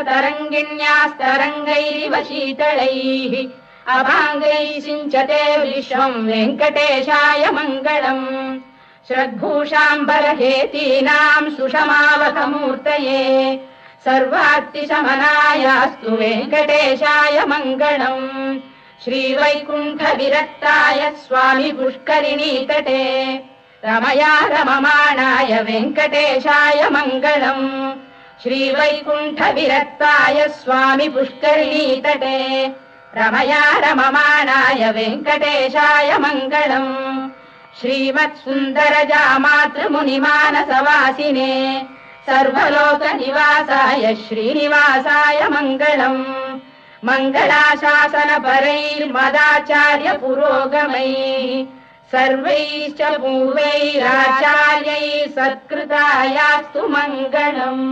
तरङ्गिण्यास्तरङ्गैरिव शीतलैः अभाङ्गैः सिञ्चते विश्वम् वेङ्कटेशाय मङ्गलम् श्रद्भूषाम्बरहेतीनाम् सुषमावहमूर्तये सर्वार्तिशमनायास्तु वेङ्कटेशाय मङ्गलम् श्रीवैकुण्ठविरक्ताय स्वामि पुष्करिणीतटे रमया रममाणाय वेङ्कटेशाय मङ्गलम् श्रीवैकुण्ठविरक्ताय स्वामि पुष्करिणीतटे रमया रममाणाय वेङ्कटेशाय मङ्गलम् श्रीमत्सुन्दरजामातृमुनिमानसवासिने सर्वलोकनिवासाय श्रीनिवासाय मङ्गलम् मङ्गलाशासनपरैर्मदाचार्य पुरोगमैः सर्वैश्च पूर्वैराचार्यैः सत्कृतायास्तु मङ्गलम्।